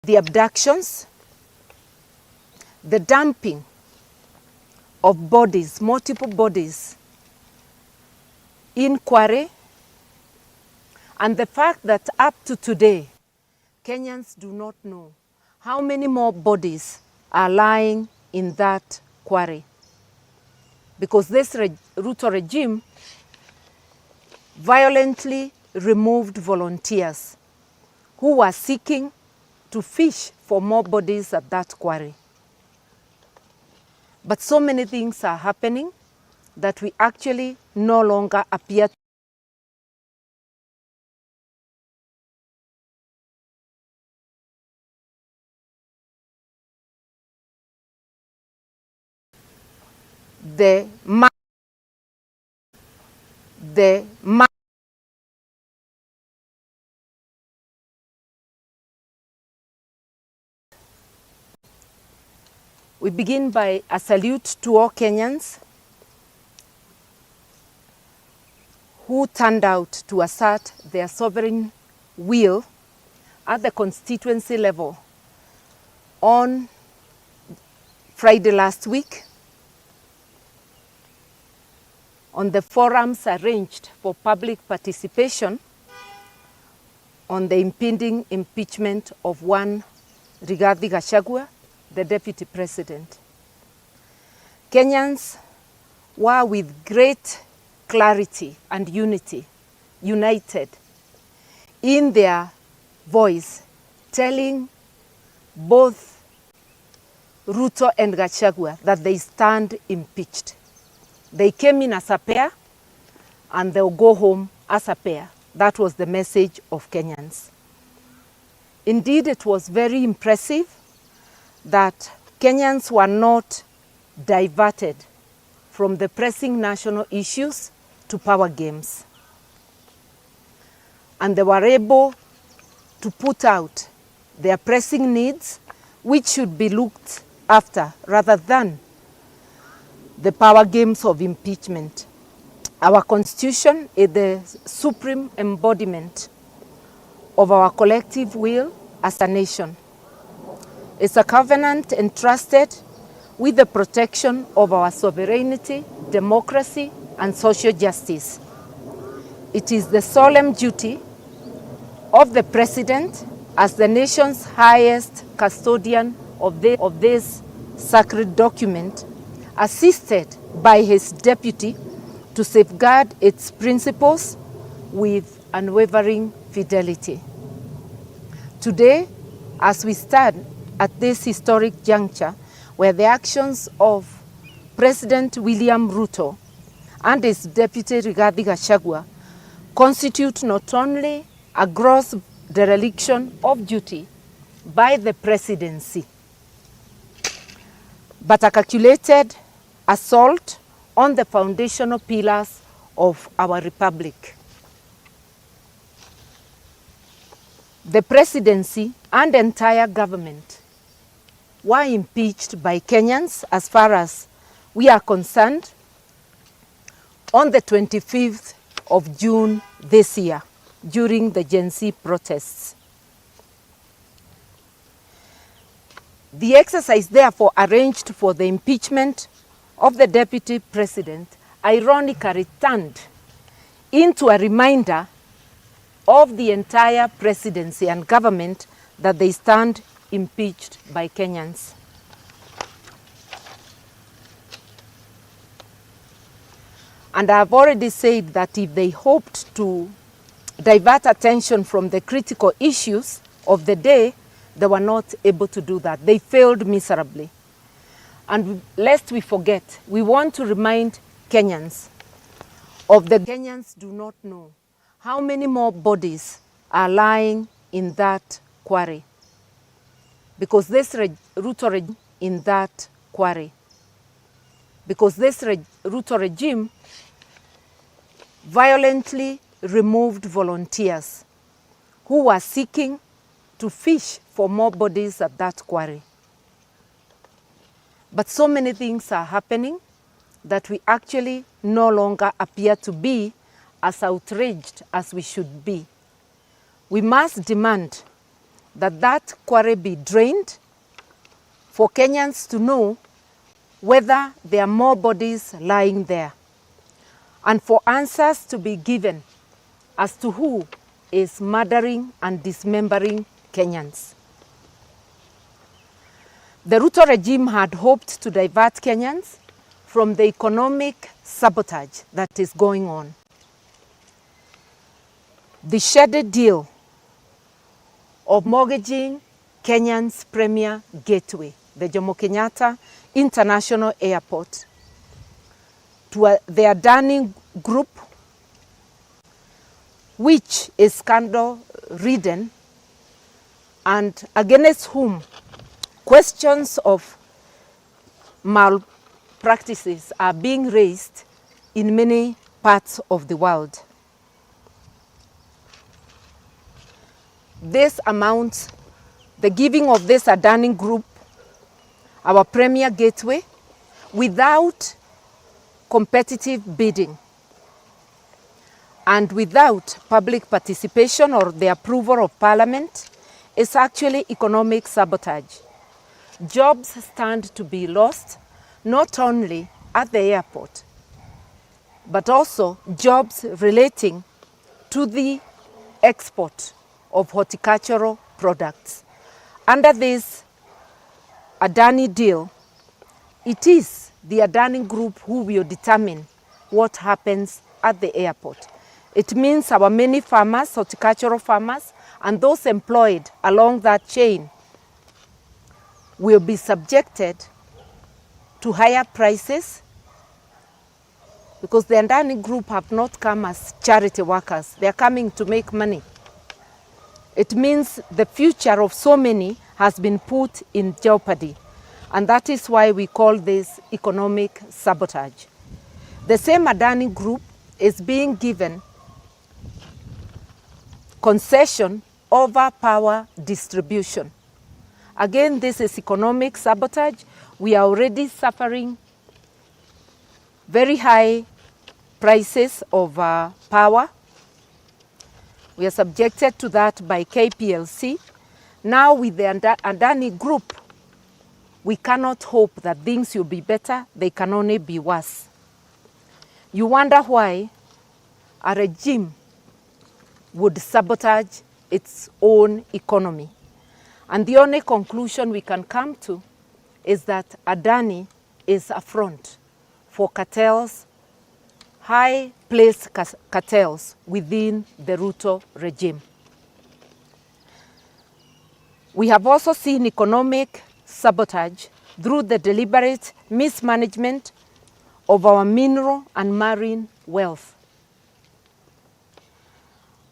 the abductions, the dumping of bodies, multiple bodies in quarry, and the fact that up to today, Kenyans do not know how many more bodies are lying in that quarry. Because this Ruto regime violently removed volunteers who were seeking to fish for more bodies at that quarry. But so many things are happening that we actually no longer appear to We begin by a salute to all Kenyans who turned out to assert their sovereign will at the constituency level on Friday last week on the forums arranged for public participation on the impending impeachment of one Gachagua'S, the Deputy President. Kenyans were with great clarity and unity, united in their voice, telling both Ruto and Gachagua'S that they stand impeached. They came in as a pair and they'll go home as a pair. That was the message of Kenyans. Indeed, it was very impressive that Kenyans were not diverted from the pressing national issues to power games. And they were able to put out their pressing needs, which should be looked after rather than the power games of impeachment. Our Constitution is the supreme embodiment of our collective will as a nation. It's a covenant entrusted with the protection of our sovereignty, democracy, and social justice. It is the solemn duty of the President as the nation's highest custodian of this sacred document, assisted by his deputy, to safeguard its principles with unwavering fidelity. Today, as we stand at this historic juncture where the actions of President William Ruto and his deputy Gachagua'S constitute not only a gross dereliction of duty by the presidency, but a calculated assault on the foundational pillars of our republic. The presidency and entire government were impeached by Kenyans, as far as we are concerned, on the 25th of June this year, during the Gen Z protests. The exercise therefore arranged for the impeachment of the Deputy President ironically turned into a reminder of the entire presidency and government that they stand impeached by Kenyans. And I've already said that if they hoped to divert attention from the critical issues of the day, they were not able to do that. They failed miserably. And lest we forget, we want to remind Kenyans of the Kenyans do not know how many more bodies are lying in that quarry. Because this Ruto regime in that quarry. Because this Ruto regime violently removed volunteers who were seeking to fish for more bodies at that quarry. But so many things are happening that we actually no longer appear to be as outraged as we should be. We must demand that that quarry be drained for Kenyans to know whether there are more bodies lying there, and for answers to be given as to who is murdering and dismembering Kenyans. The Ruto regime had hoped to divert Kenyans from the economic sabotage that is going on. The shaded deal of mortgaging Kenyan's premier gateway, the Jomo Kenyatta International Airport, to the Adani Group, which is scandal-ridden and against whom questions of malpractices are being raised in many parts of the world. This amounts, the giving of this Adani Group, our premier gateway, without competitive bidding and without public participation or the approval of Parliament, is actually economic sabotage. Jobs stand to be lost, not only at the airport, but also jobs relating to the export of horticultural products. Under this Adani deal, it is the Adani Group who will determine what happens at the airport. It means our many farmers, horticultural farmers, and those employed along that chain will be subjected to higher prices, because the Adani Group have not come as charity workers. They are coming to make money. It means the future of so many has been put in jeopardy, and that is why we call this economic sabotage. The same Adani Group is being given concession over power distribution. Again, this is economic sabotage. We are already suffering very high prices of power. We are subjected to that by KPLC. Now with the Adani Group, we cannot hope that things will be better. They can only be worse. You wonder why a regime would sabotage its own economy. And the only conclusion we can come to is that Adani is a front for cartels, high-placed cartels within the Ruto regime. We have also seen economic sabotage through the deliberate mismanagement of our mineral and marine wealth.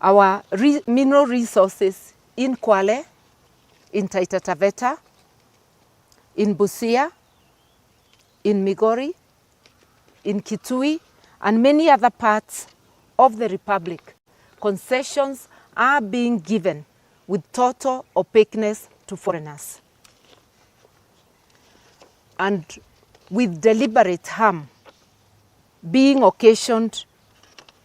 Our mineral resources in Kwale, in Taita Taveta, in Busia, in Migori, in Kitui, and many other parts of the Republic, concessions are being given with total opaqueness to foreigners and with deliberate harm being occasioned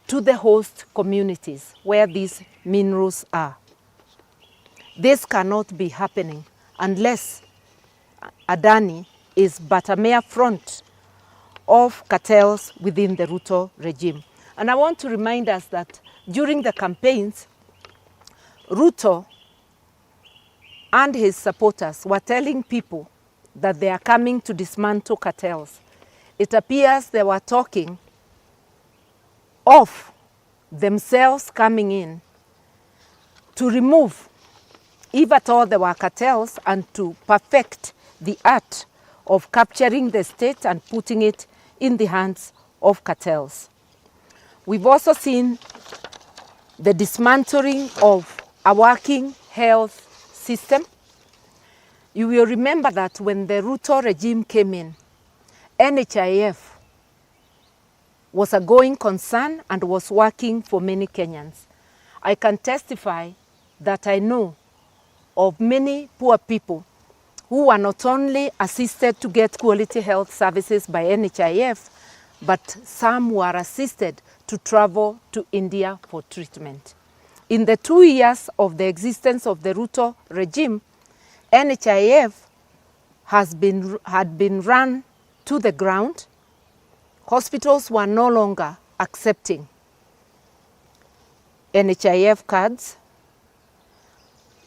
to the host communities where these minerals are. This cannot be happening unless Adani is but a mere front of cartels within the Ruto regime. And I want to remind us that during the campaigns, Ruto and his supporters were telling people that they are coming to dismantle cartels. It appears they were talking of themselves coming in to remove, if at all there were cartels, and to perfect the art of capturing the state and putting it in the hands of cartels. We've also seen the dismantling of a working health system. You will remember that when the Ruto regime came in, NHIF was a going concern and was working for many Kenyans. I can testify that I know of many poor people who were not only assisted to get quality health services by NHIF, but some were assisted to travel to India for treatment. In the 2 years of the existence of the Ruto regime, NHIF had been run to the ground. Hospitals were no longer accepting NHIF cards,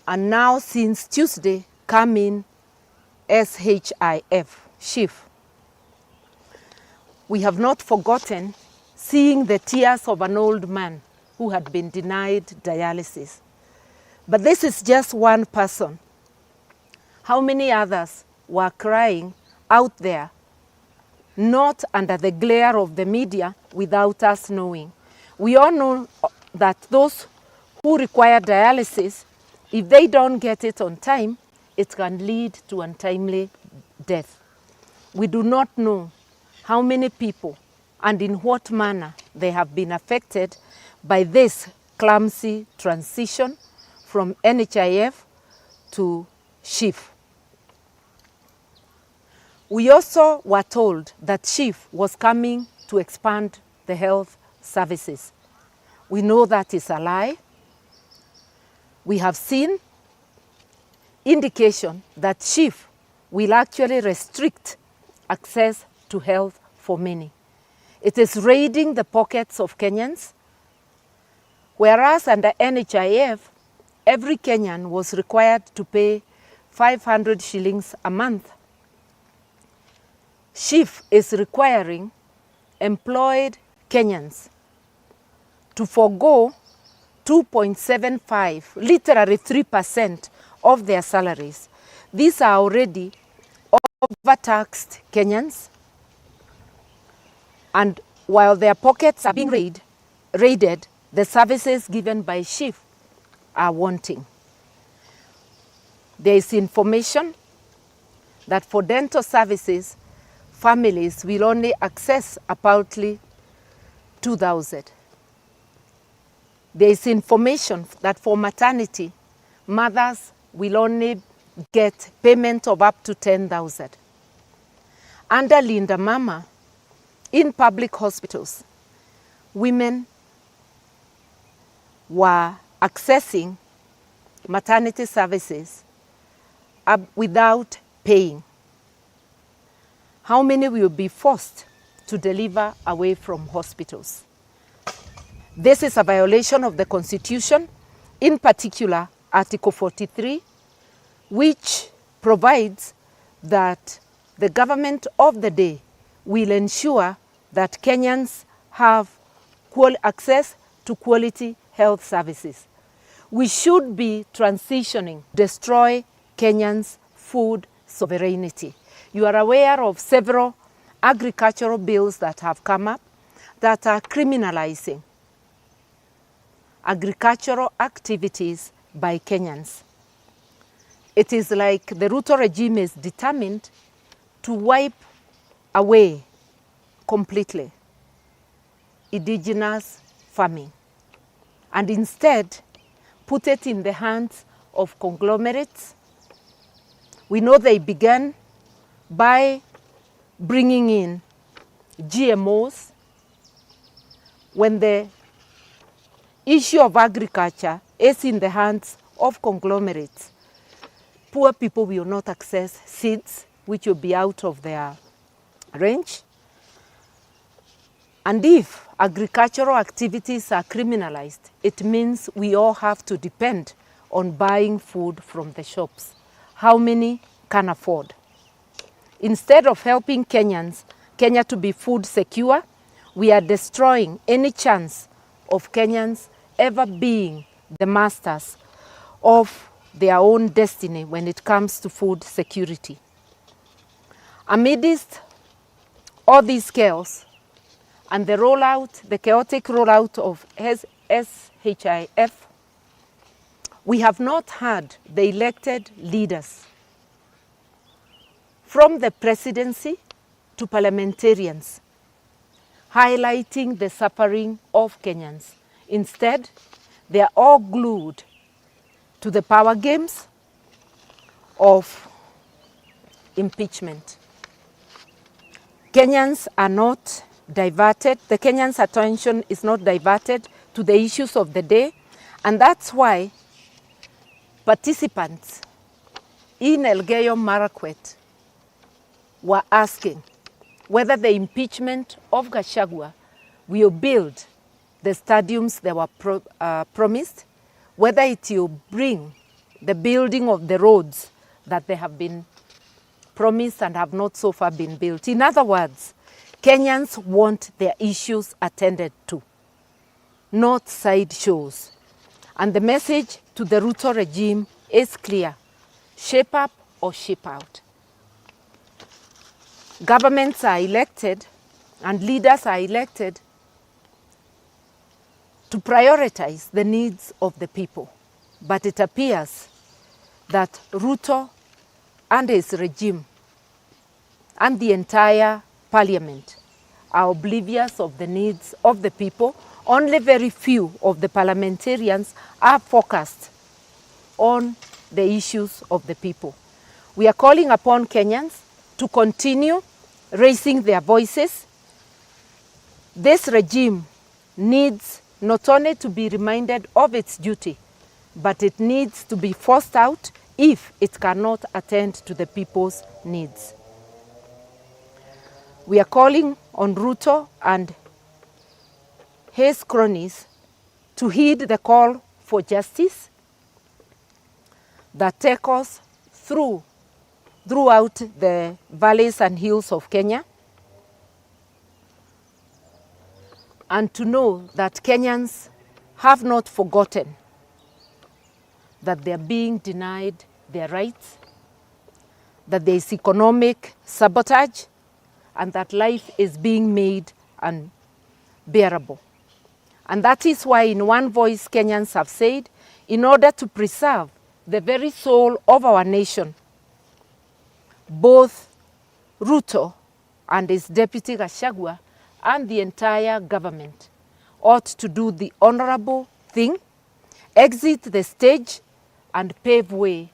and now since Tuesday come in SHIF. We have not forgotten seeing the tears of an old man who had been denied dialysis. But this is just one person. How many others were crying out there, not under the glare of the media, without us knowing? We all know that those who require dialysis, if they don't get it on time, it can lead to untimely death. We do not know how many people and in what manner they have been affected by this clumsy transition from NHIF to SHIF. We also were told that SHIF was coming to expand the health services. We know that is a lie. We have seen indication that SHIF will actually restrict access to health for many. It is raiding the pockets of Kenyans, whereas under NHIF, every Kenyan was required to pay 500 shillings a month. SHIF is requiring employed Kenyans to forego 2.75, literally 3% of their salaries. These are already overtaxed Kenyans, and while their pockets are being raided, the services given by SHIF are wanting. There is information that for dental services, families will only access approximately 2,000. There is information that for maternity, mothers will only get payment of up to 10,000. Under Linda Mama, in public hospitals, women were accessing maternity services without paying. How many will be forced to deliver away from hospitals? This is a violation of the Constitution, in particular Article 43, which provides that the government of the day will ensure that Kenyans have access to quality health services. We should be transitioning, destroy Kenyans' food sovereignty. You are aware of several agricultural bills that have come up that are criminalizing agricultural activities by Kenyans. It is like the Ruto regime is determined to wipe away completely indigenous farming and instead put it in the hands of conglomerates. We know they began by bringing in GMOs. When the issue of agriculture is in the hands of conglomerates, poor people will not access seeds, which will be out of their range. And if agricultural activities are criminalized, it means we all have to depend on buying food from the shops. How many can afford? Instead of helping Kenya to be food secure, we are destroying any chance of Kenyans ever being the masters of their own destiny when it comes to food security. Amidst all these chaos and the chaotic rollout of SHIF, we have not had the elected leaders from the presidency to parliamentarians highlighting the suffering of Kenyans. Instead, they are all glued to the power games of impeachment. Kenyans are not diverted. The Kenyans' attention is not diverted to the issues of the day, And that's why participants in Elgeyo Marakwet were asking whether the impeachment of Gachagua will build the stadiums they were promised, whether it will bring the building of the roads that they have been promised and have not so far been built. In other words, Kenyans want their issues attended to, not sideshows. And the message to the Ruto regime is clear: shape up or shape out. Governments are elected and leaders are elected to prioritize the needs of the people. But it appears that Ruto and his regime and the entire parliament are oblivious of the needs of the people. Only very few of the parliamentarians are focused on the issues of the people. We are calling upon Kenyans to continue raising their voices. This regime needs not only to be reminded of its duty, but it needs to be forced out if it cannot attend to the people's needs. We are calling on Ruto and his cronies to heed the call for justice that take us throughout the valleys and hills of Kenya, and to know that Kenyans have not forgotten that they are being denied their rights, that there is economic sabotage, and that life is being made unbearable. And that is why in one voice Kenyans have said, in order to preserve the very soul of our nation, both Ruto and his deputy Gachagua and the entire government ought to do the honorable thing, exit the stage and pave way